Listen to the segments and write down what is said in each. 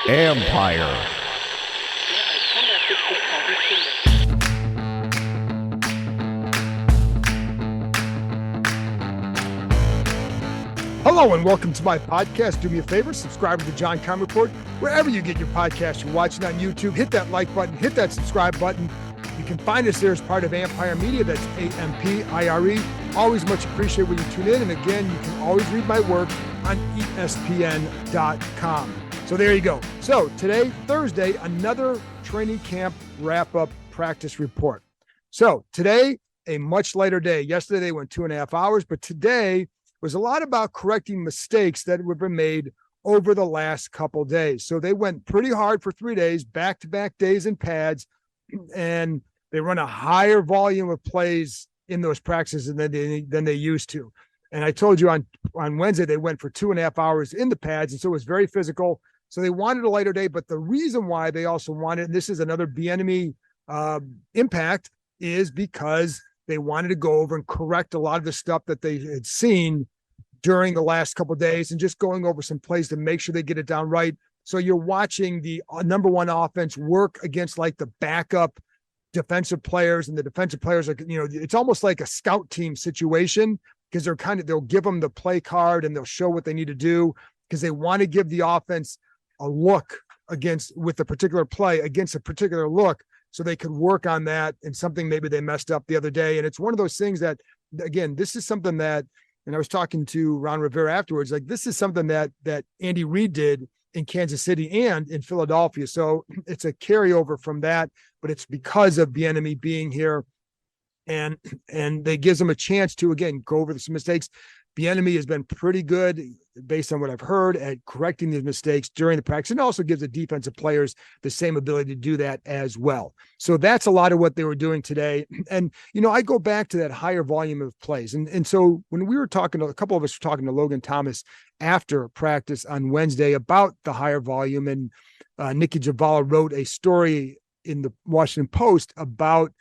Empire. Hello and welcome to my podcast. Do me a favor, subscribe to the John Keim Report. Wherever you get your podcast, you're watching on YouTube, hit that like button, hit that subscribe button. You can find us there as part of Empire Media. That's AMPIRE. Always much appreciated when you tune in. And again, you can always read my work on ESPN.com. So there you go. So today, Thursday, another training camp wrap-up practice report. So today, a much lighter day. Yesterday, they went 2.5 hours, but today was a lot about correcting mistakes that have been made over the last couple days. So they went pretty hard for 3 days, back-to-back days in pads, and they run a higher volume of plays in those practices than they used to. And I told you on Wednesday, they went for 2.5 hours in the pads, and so it was very physical. So they wanted a lighter day, but the reason why they also wanted, and this is another Bieniemy impact, is because they wanted to go over and correct a lot of the stuff that they had seen during the last couple of days and just going over some plays to make sure they get it down right. So you're watching the number one offense work against like the backup defensive players, and the defensive players are, it's almost like a scout team situation because they'll give them the play card and they'll show what they need to do because they want to give the offense a look with a particular play against a particular look so they could work on that and something maybe they messed up the other day. And it's one of those things that, again, this is something that, and I was talking to Ron Rivera afterwards, like this is something that Andy Reid did in Kansas City and in Philadelphia. So it's a carryover from that, but it's because of Bieniemy being here and they gives them a chance to, again, go over some mistakes. Bieniemy has been pretty good, based on what I've heard, at correcting these mistakes during the practice, and also gives the defensive players the same ability to do that as well. So that's a lot of what they were doing today. And, I go back to that higher volume of plays. And so when we were talking to, a couple of us were talking to Logan Thomas after practice on Wednesday about the higher volume, and Nikki Javala wrote a story in the Washington Post about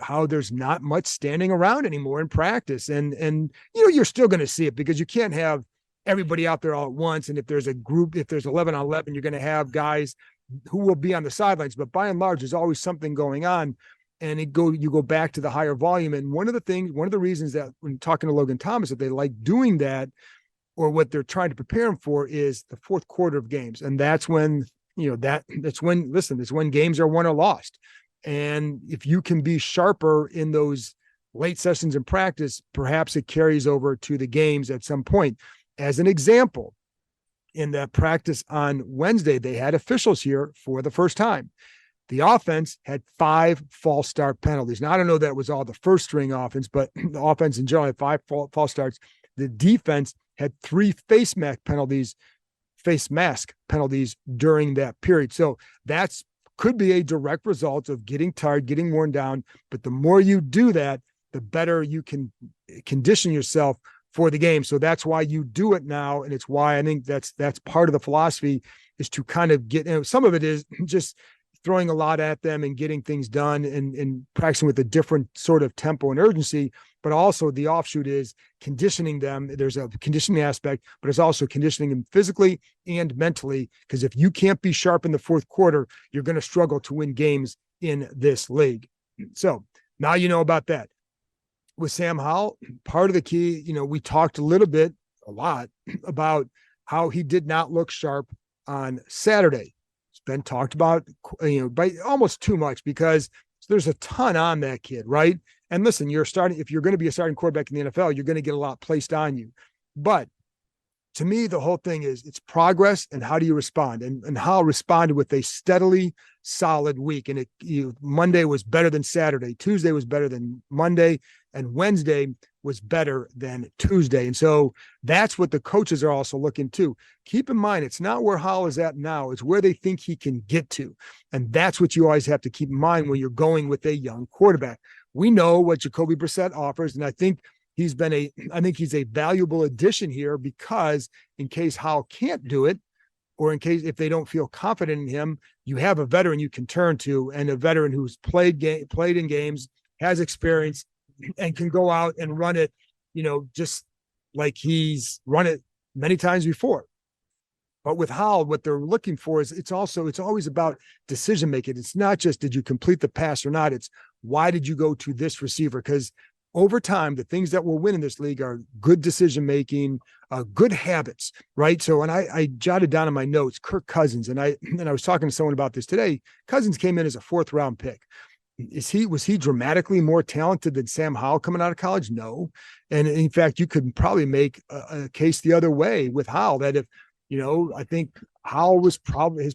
how there's not much standing around anymore in practice. And you're still going to see it because you can't have everybody out there all at once. And if there's a group, if there's 11 on 11, you're going to have guys who will be on the sidelines. But by and large, there's always something going on. And you go back to the higher volume. And one of the reasons that when talking to Logan Thomas, that they like doing that, or what they're trying to prepare them for, is the fourth quarter of games. And that's when, that's when games are won or lost. And if you can be sharper in those late sessions in practice, perhaps it carries over to the games at some point. As an example, in that practice on Wednesday, they had officials here for the first time. The offense had 5 false start penalties. Now, I don't know that was all the first string offense, but the offense in general had 5 false starts. The defense had 3 face mask penalties during that period. So that's could be a direct result of getting tired, getting worn down. But the more you do that, the better you can condition yourself for the game. So that's why you do it now. And it's why I think that's part of the philosophy, is to kind of get, some of it is just throwing a lot at them and getting things done and practicing with a different sort of tempo and urgency. But also the offshoot is conditioning them. There's a conditioning aspect, but it's also conditioning them physically and mentally, because if you can't be sharp in the fourth quarter, you're going to struggle to win games in this league. So now you know about that. With Sam Howell, part of the key, we talked a lot about how he did not look sharp on Saturday. It's been talked about, by almost too much, because there's a ton on that kid, right? And listen, if you're going to be a starting quarterback in the NFL, you're going to get a lot placed on you. But to me, the whole thing is it's progress and how do you respond? And Howell responded with a steadily solid week. And Monday was better than Saturday. Tuesday was better than Monday. And Wednesday was better than Tuesday. And so that's what the coaches are also looking to. Keep in mind, it's not where Howell is at now. It's where they think he can get to. And that's what you always have to keep in mind when you're going with a young quarterback. We know what Jacoby Brissett offers, and I think he's a valuable addition here, because in case Howell can't do it, or in case if they don't feel confident in him, you have a veteran you can turn to, and a veteran who's played in games, has experience, and can go out and run it, just like he's run it many times before. But with Howell, what they're looking for is it's always about decision making. It's not just did you complete the pass or not. It's why did you go to this receiver? Because over time, the things that will win in this league are good decision making, good habits, right? So, and I jotted down in my notes Kirk Cousins, and I was talking to someone about this today. Cousins came in as a 4th round pick. Was he dramatically more talented than Sam Howell coming out of college? No. And in fact, you could probably make a case the other way with Howell, that if, I think Howell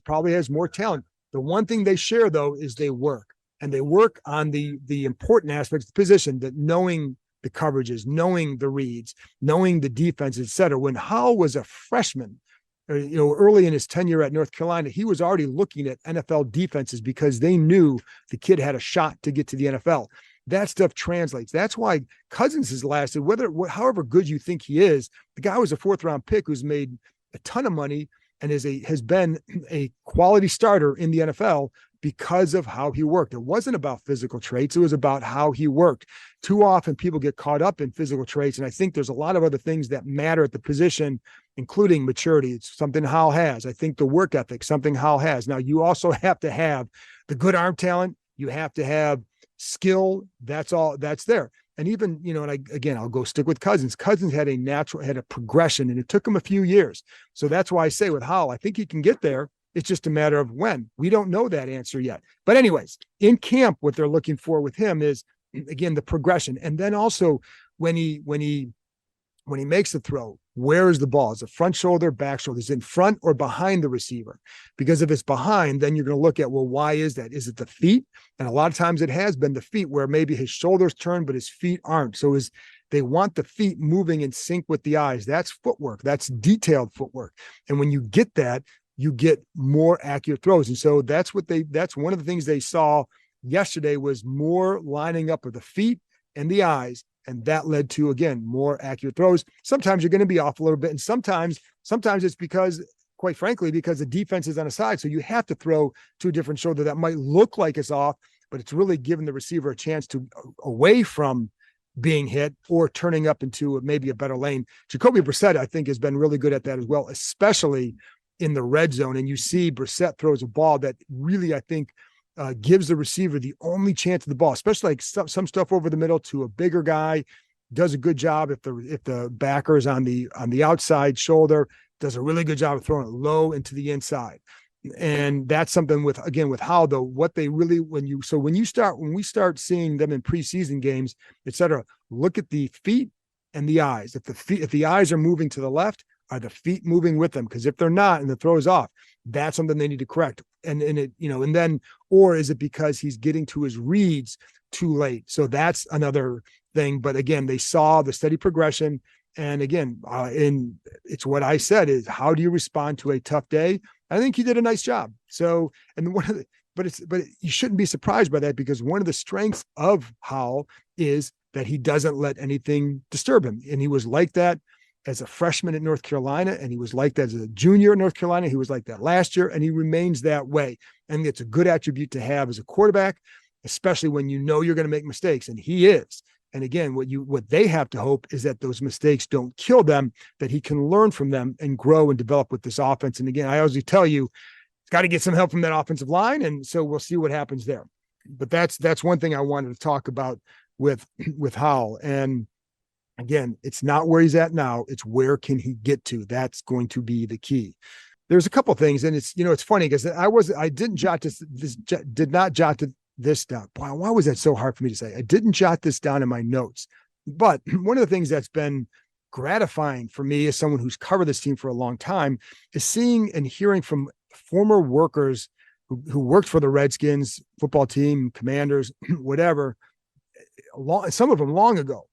probably has more talent. The one thing they share though is they work on the important aspects of the position, that knowing the coverages, knowing the reads, knowing the defense, et cetera. When Howell was a freshman, early in his tenure at North Carolina, he was already looking at NFL defenses because they knew the kid had a shot to get to the NFL. That stuff translates. That's why Cousins has lasted, however good you think he is. The guy was a 4th round pick who's made a ton of money and has been a quality starter in the NFL because of how he worked. It wasn't about physical traits. It was about how he worked. Too often people get caught up in physical traits. And I think there's a lot of other things that matter at the position, including maturity. It's something Howell has. I think the work ethic, something Howell has. Now you also have to have the good arm talent. You have to have skill. That's there. And even, I'll go stick with Cousins. Cousins had a progression, and it took him a few years. So that's why I say with Howell, I think he can get there. It's just a matter of when. We don't know that answer yet. But anyways, in camp, what they're looking for with him is, again, the progression. And then also when he makes the throw, where is the ball? Is it front shoulder, back shoulder? Is it in front or behind the receiver? Because if it's behind, then you're going to look at, well, why is that? Is it the feet? And a lot of times it has been the feet, where maybe his shoulders turn, but his feet aren't. So they want the feet moving in sync with the eyes. That's footwork. That's detailed footwork. And when you get that, you get more accurate throws. And so that's one of the things they saw yesterday, was more lining up of the feet and the eyes. And that led to, again, more accurate throws. Sometimes you're going to be off a little bit. And sometimes it's because, quite frankly, because the defense is on a side. So you have to throw to a different shoulder that might look like it's off, but it's really giving the receiver a chance to away from being hit or turning up into maybe a better lane. Jacoby Brissett, I think, has been really good at that as well, especially in the red zone. And you see Brissett throws a ball that really, I think, gives the receiver the only chance of the ball, especially like some stuff over the middle to a bigger guy. Does a good job if the backer is on the outside shoulder. Does a really good job of throwing it low into the inside. And that's something with Howell, though, what they really, when we start seeing them in preseason games, et cetera, look at the feet and the eyes. If the eyes are moving to the left, are the feet moving with them? Because if they're not and the throw is off, that's something they need to correct. And then, or is it because he's getting to his reads too late? So that's another thing. But again, they saw the steady progression. And again, it's what I said is, how do you respond to a tough day? I think he did a nice job. So, and but you shouldn't be surprised by that, because one of the strengths of Howell is that he doesn't let anything disturb him. And he was like that as a freshman at North Carolina, and he was like that as a junior at North Carolina. He was like that last year, and he remains that way. And it's a good attribute to have as a quarterback, especially when you know you're going to make mistakes, and he is. And again, what they have to hope is that those mistakes don't kill them, that he can learn from them and grow and develop with this offense. And again, I always tell you, it's got to get some help from that offensive line, and so we'll see what happens there. But that's one thing I wanted to talk about with Howell. And again, it's not where he's at now. It's where can he get to? That's going to be the key. There's a couple of things, and it's funny because I did not jot this down. Wow, why was that so hard for me to say? I didn't jot this down in my notes. But one of the things that's been gratifying for me as someone who's covered this team for a long time is seeing and hearing from former workers who worked for the Redskins football team, Commanders, whatever, some of them long ago,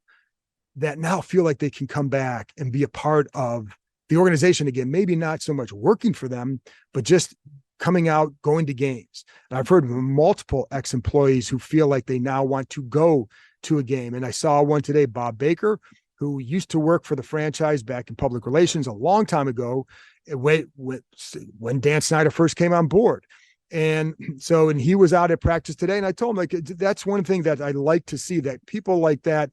that now feel like they can come back and be a part of the organization again. Maybe not so much working for them, but just coming out, going to games. And I've heard multiple ex-employees who feel like they now want to go to a game. And I saw one today, Bob Baker, who used to work for the franchise back in public relations a long time ago, when Dan Snyder first came on board. And he was out at practice today, and I told him, like, that's one thing that I like to see, that people like that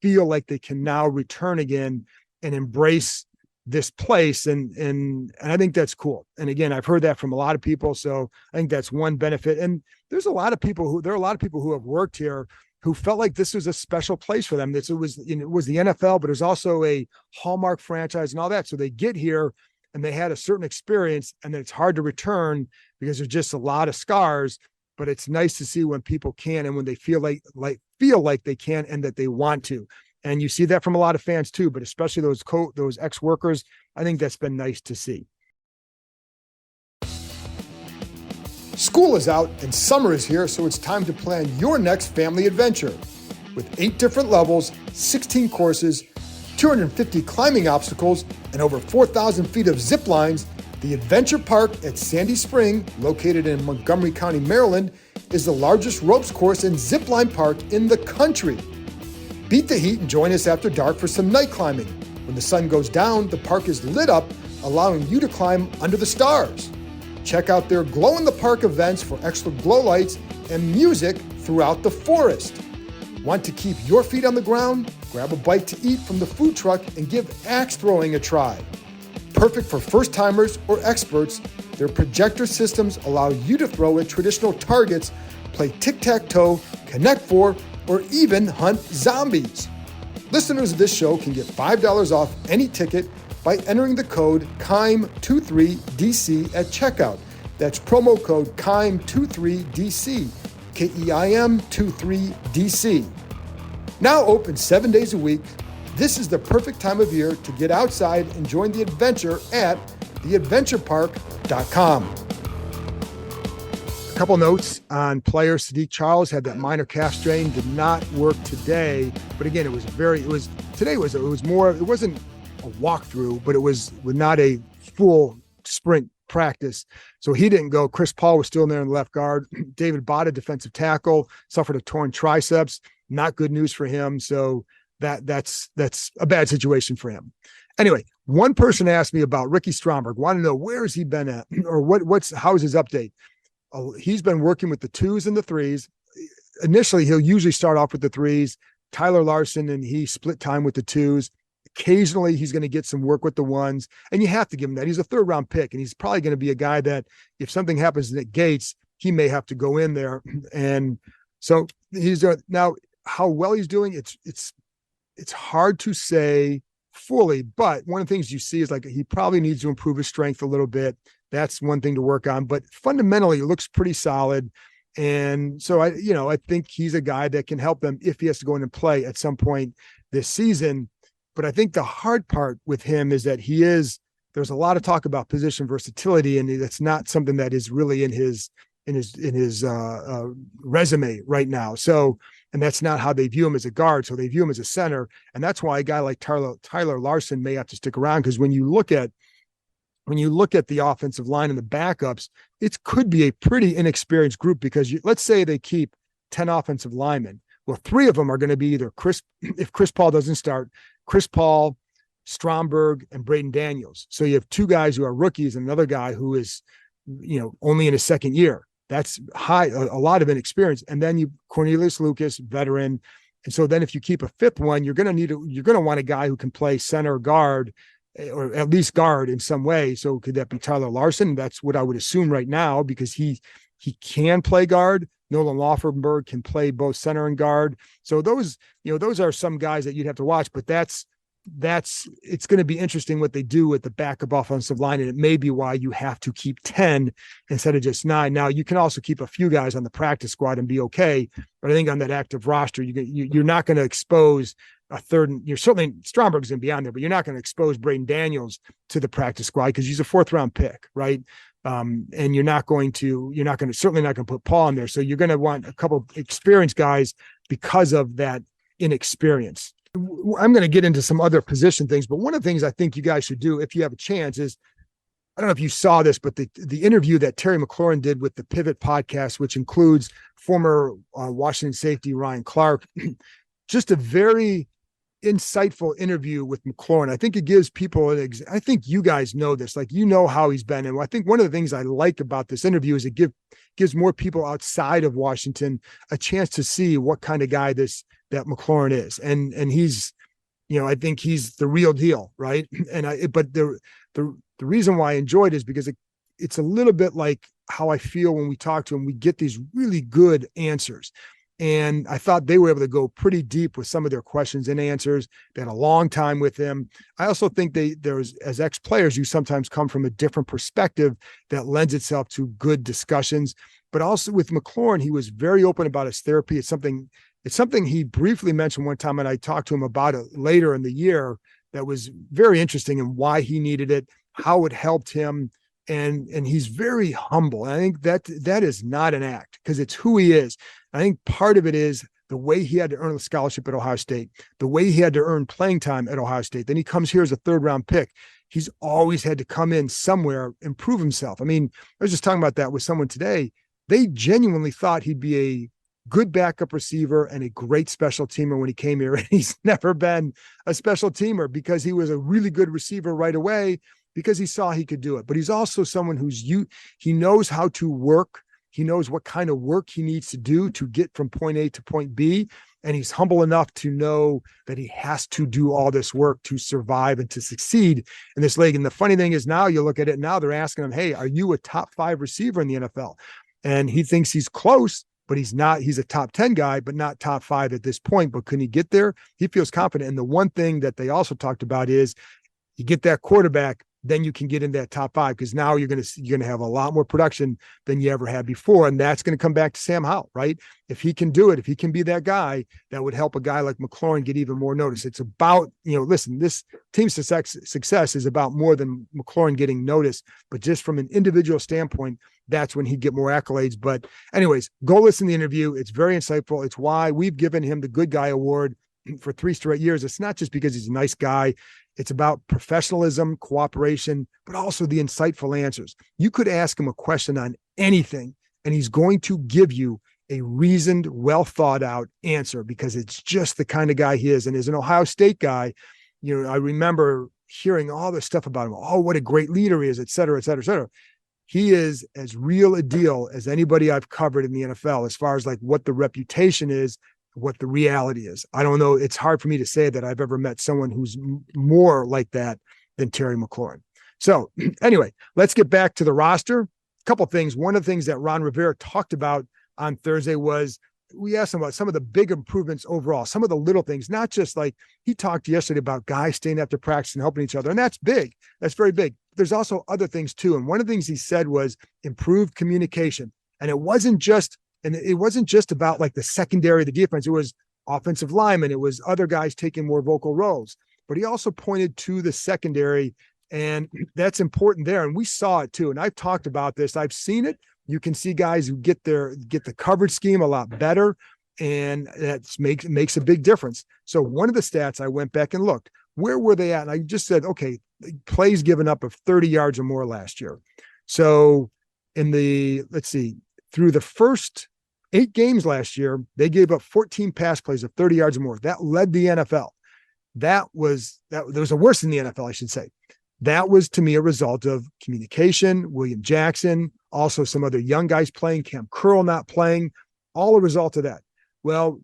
feel like they can now return again and embrace this place. And I think that's cool. And again, I've heard that from a lot of people. So I think that's one benefit. And there are a lot of people who have worked here who felt like this was a special place for them. It was the NFL, but it was also a Hallmark franchise and all that. So they get here and they had a certain experience, and then it's hard to return because there's just a lot of scars. But it's nice to see when people can, and when they feel like they can, and that they want to. And you see that from a lot of fans too, but especially those ex-workers. I think that's been nice to see. School is out and summer is here, so it's time to plan your next family adventure. With 8 different levels, 16 courses, 250 climbing obstacles, and over 4,000 feet of zip lines, the Adventure Park at Sandy Spring, located in Montgomery County, Maryland, is the largest ropes course and zip line park in the country. Beat the heat and join us after dark for some night climbing. When the sun goes down, the park is lit up, allowing you to climb under the stars. Check out their glow-in-the-park events for extra glow lights and music throughout the forest. Want to keep your feet on the ground? Grab a bite to eat from the food truck and give axe throwing a try. Perfect for first-timers or experts, their projector systems allow you to throw at traditional targets, play tic-tac-toe, Connect Four, or even hunt zombies. Listeners of this show can get $5 off any ticket by entering the code KEIM23DC at checkout. That's promo code KEIM23DC, KEIM23DC. Now open 7 days a week, this is the perfect time of year to get outside and join the adventure at theadventurepark.com. A couple notes on player Sadiq Charles had that minor calf strain, did not work today. But again, it wasn't a walkthrough, but it was not a full sprint practice. So he didn't go. Chris Paul was still in there in the left guard. David Bada, defensive tackle, suffered a torn triceps. Not good news for him. So that's a bad situation for him. Anyway, one person asked me about Ricky Stromberg, want to know where has he been at, or how's his update? He's been working with the 2s and the 3s. Initially, he'll usually start off with the 3s. Tyler Larson, and he split time with the 2s. Occasionally, he's going to get some work with the 1s, and you have to give him that. He's a 3rd-round pick, and he's probably going to be a guy that if something happens at Gates, he may have to go in there. And so he's now how well he's doing. It's hard to say fully, but one of the things you see is like he probably needs to improve his strength a little bit. That's one thing to work on, but fundamentally, it looks pretty solid. And so I think he's a guy that can help them if he has to go in and play at some point this season. But I think the hard part with him is that there's a lot of talk about position versatility, and that's not something that is really in his resume right now. So, and that's not how they view him as a guard. So they view him as a center. And that's why a guy like Tyler Larson may have to stick around. Because when you look at the offensive line and the backups, it could be a pretty inexperienced group, because let's say they keep 10 offensive linemen. Well, 3 of them are going to be either if Chris Paul doesn't start, Chris Paul, Stromberg, and Braden Daniels. So you have 2 guys who are rookies and another guy who is, only in his 2nd year. That's a lot of inexperience. And then Cornelius Lucas, veteran. And so then if you keep a 5th one, you're going to want a guy who can play center, guard, or at least guard in some way. So could that be Tyler Larson? That's what I would assume right now, because he can play guard. Nolan Laufenberg can play both center and guard. So those are some guys that you'd have to watch, but it's going to be interesting what they do with the backup offensive line. And it may be why you have to keep 10 instead of just 9. Now you can also keep a few guys on the practice squad and be okay. But I think on that active roster, you're not going to expose a 3rd. You're certainly Stromberg's going to be on there, but you're not going to expose Braden Daniels to the practice squad because he's a 4th-round pick, right? And certainly not going to put Paul in there. So you're going to want a couple of experienced guys because of that inexperience. I'm going to get into some other position things, but one of the things I think you guys should do if you have a chance is, I don't know if you saw this, but the interview that Terry McLaurin did with the Pivot podcast, which includes former Washington safety Ryan Clark, just a very insightful interview with McLaurin. I think it gives people, I think you guys know this, like, how he's been. And I think one of the things I like about this interview is it gives more people outside of Washington a chance to see what kind of guy that McLaurin is. And he's I think he's the real deal, right? But the reason why I enjoyed it is because it's a little bit like how I feel when we talk to him. We get these really good answers. And I thought they were able to go pretty deep with some of their questions and answers. They had a long time with him. I also think as ex-players, you sometimes come from a different perspective that lends itself to good discussions. But also with McLaurin, he was very open about his therapy. It's something he briefly mentioned one time, and I talked to him about it later in the year. That was very interesting and why he needed it, how it helped him. And he's very humble. And I think that is not an act, because it's who he is. I think part of it is the way he had to earn a scholarship at Ohio State, the way he had to earn playing time at Ohio State. Then he comes here as a 3rd-round pick. He's always had to come in somewhere and prove himself. I mean, I was just talking about that with someone today. They genuinely thought he'd be a good backup receiver and a great special teamer when he came here. And he's never been a special teamer, because he was a really good receiver right away, because he saw he could do it. But he's also someone he knows how to work. He knows what kind of work he needs to do to get from point A to point B. And he's humble enough to know that he has to do all this work to survive and to succeed in this league. And the funny thing is, now you look at it, now they're asking him, hey, are you a top 5 receiver in the NFL? And he thinks he's close, but he's not. He's a top 10 guy, but not top 5 at this point. But can he get there? He feels confident. And the one thing that they also talked about is, you get that quarterback, then you can get in that top 5, because now you're going to have a lot more production than you ever had before. And that's going to come back to Sam Howell, right? If he can do it, if he can be that guy, that would help a guy like McLaurin get even more notice. It's about, listen, this team's success is about more than McLaurin getting notice, but just from an individual standpoint, that's when he'd get more accolades. But anyways, go listen to the interview. It's very insightful. It's why we've given him the Good Guy Award for 3 straight years. It's not just because he's a nice guy. It's about professionalism, cooperation, but also the insightful answers. You could ask him a question on anything, and he's going to give you a reasoned, well thought out answer, because it's just the kind of guy he is. And as an Ohio State guy, I remember hearing all this stuff about him. Oh, what a great leader he is, et cetera, et cetera, et cetera. He is as real a deal as anybody I've covered in the NFL, as far as like what the reputation is, what the reality is. I don't know. It's hard for me to say that I've ever met someone who's more like that than Terry McLaurin. So anyway, let's get back to the roster. A couple of things. One of the things that Ron Rivera talked about on Thursday was, we asked him about some of the big improvements overall, some of the little things, not just like he talked yesterday about guys staying after practice and helping each other. And that's big. That's very big. There's also other things too. And one of the things he said was improved communication. And it wasn't just about like the secondary, the defense. It was offensive linemen. It was other guys taking more vocal roles. But he also pointed to the secondary, and that's important there. And we saw it too. And I've talked about this. I've seen it. You can see guys who get the coverage scheme a lot better, and that makes a big difference. So one of the stats, I went back and looked, where were they at? And I just said, okay, plays given up of 30 yards or more last year. So through the first 8 games last year, they gave up 14 pass plays of 30 yards or more. That led the NFL. There was a worse in the NFL, I should say. That was, to me, a result of communication, William Jackson, also some other young guys playing, Cam Curl not playing, all a result of that. Well,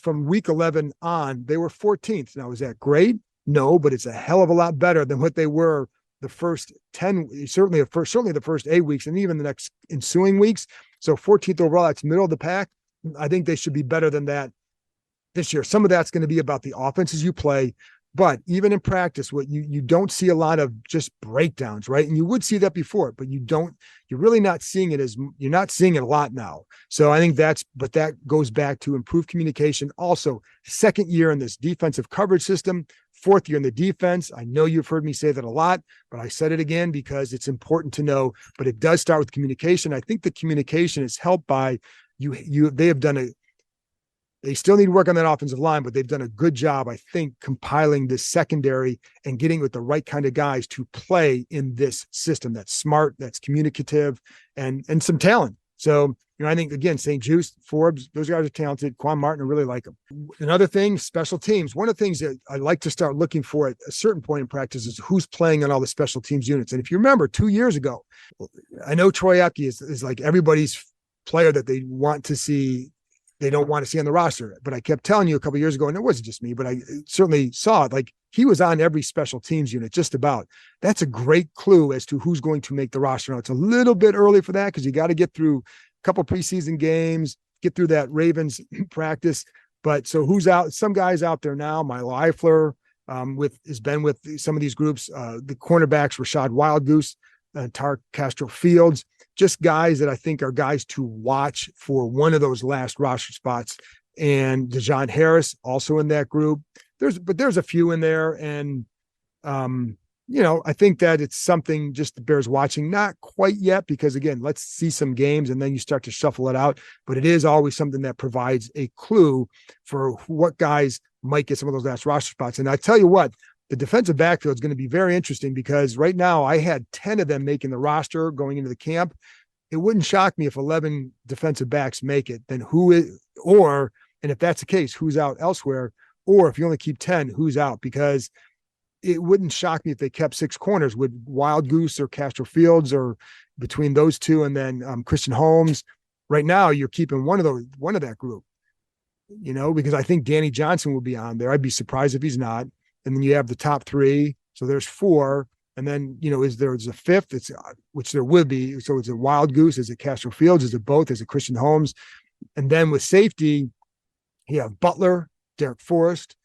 from week 11 on, they were 14th. Now, is that great? No, but it's a hell of a lot better than what they were the first 10, certainly the first 8 weeks, and even the next ensuing weeks. So 14th overall, that's middle of the pack. I think they should be better than that this year. Some of that's going to be about the offenses you play, but even in practice, what you don't see a lot of just breakdowns, right? And you would see that before, but you're really not seeing it you're not seeing it a lot now. So I think that goes back to improved communication. Also, second year in this defensive coverage system, 4th year in the defense. I know you've heard me say that a lot, but I said it again because it's important to know, but it does start with communication. I think the communication is helped by they still need work on that offensive line, but they've done a good job, I think, compiling this secondary and getting with the right kind of guys to play in this system that's smart, that's communicative, and some talent. So, I think, again, St. Juste, Forbes, those guys are talented. Quan Martin, I really like them. Another thing, special teams. One of the things that I like to start looking for at a certain point in practice is who's playing on all the special teams units. And if you remember 2 years ago, I know Troy Apke is like everybody's player that they want to see they don't want to see on the roster. But I kept telling you a couple of years ago, and it wasn't just me, but I certainly saw it. Like, he was on every special teams unit, just about. That's a great clue as to who's going to make the roster. Now, it's a little bit early for that because you got to get through a couple preseason games, get through that Ravens practice. But so who's out? Some guys out there now. Milo Eifler has been with some of these groups. The cornerbacks, Rashad Wildgoose, Tar Castro Fields, just guys that I think are guys to watch for one of those last roster spots. And Dejon Harris also in that group. There's a few in there. And, I think that it's something just that bears watching. Not quite yet, because again, let's see some games and then you start to shuffle it out. But it is always something that provides a clue for what guys might get some of those last roster spots. And I tell you what, the defensive backfield is going to be very interesting, because right now I had 10 of them making the roster going into the camp. It wouldn't shock me if 11 defensive backs make it. Then and if that's the case, who's out elsewhere? Or if you only keep 10, who's out? Because it wouldn't shock me if they kept 6 corners. Would Wildgoose or Castro Fields, or between those two and then Christian Holmes? Right now you're keeping one of that group, because I think Danny Johnson will be on there. I'd be surprised if he's not. And then you have the top 3. So there's 4. And then, there's a 5th, which there would be. So it's a Wildgoose, is it Castro Fields, is it both, is it Christian Holmes? And then with safety, you have Butler, Derek Forrest,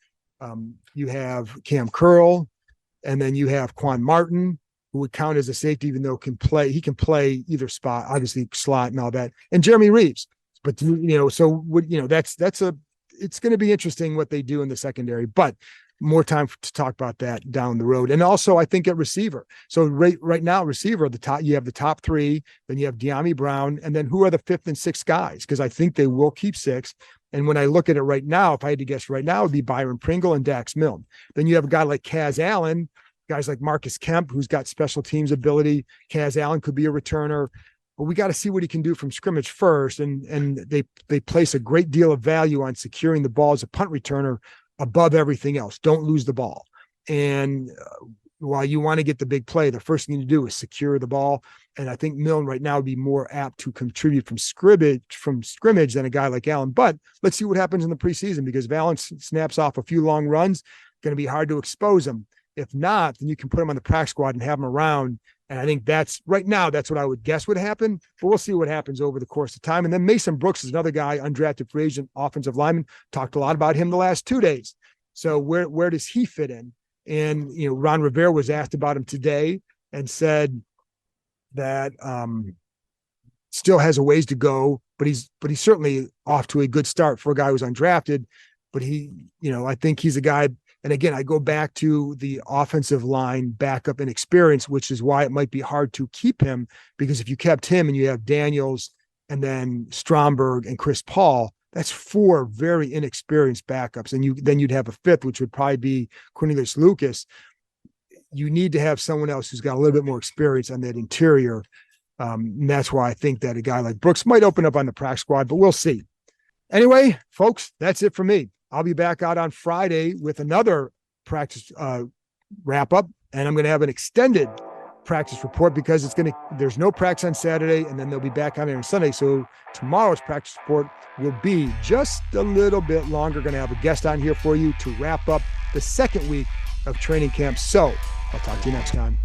you have Cam Curl, and then you have Quan Martin, who would count as a safety, even though he can play either spot, obviously slot and all that, and Jeremy Reeves. But it's going to be interesting what they do in the secondary, but more time to talk about that down the road. And also, I think at receiver. So right now, receiver, you have the top 3, then you have De'Ami Brown, and then who are the 5th and 6th guys? Because I think they will keep 6. And when I look at it right now, if I had to guess right now, it would be Byron Pringle and Dax Milne. Then you have a guy like Kaz Allen, guys like Marcus Kemp, who's got special teams ability. Kaz Allen could be a returner, but we got to see what he can do from scrimmage first. And they place a great deal of value on securing the ball as a punt returner above everything else. Don't lose the ball. And while you want to get the big play, the first thing to do is secure the ball. And I think Milne right now would be more apt to contribute from scrimmage than a guy like Allen. But let's see what happens in the preseason, because if Allen snaps off a few long runs, it's going to be hard to expose him. If not, then you can put him on the practice squad and have him around. And I think that's what I would guess would happen, but we'll see what happens over the course of time. And then Mason Brooks is another guy, undrafted free agent, offensive lineman. Talked a lot about him the last 2 days. So where does he fit in? And, Ron Rivera was asked about him today and said that still has a ways to go, but he's certainly off to a good start for a guy who's undrafted. But I think he's a guy. And again, I go back to the offensive line backup and experience, which is why it might be hard to keep him, because if you kept him and you have Daniels and then Stromberg and Chris Paul, that's 4 very inexperienced backups. And then you'd have a 5th, which would probably be Cornelius Lucas. You need to have someone else who's got a little bit more experience on that interior. And that's why I think that a guy like Brooks might open up on the practice squad, but we'll see. Anyway, folks, that's it for me. I'll be back out on Friday with another practice wrap up, and I'm going to have an extended practice report because there's no practice on Saturday, and then they'll be back on there on Sunday. So tomorrow's practice report will be just a little bit longer. Going to have a guest on here for you to wrap up the second week of training camp. So I'll talk to you next time.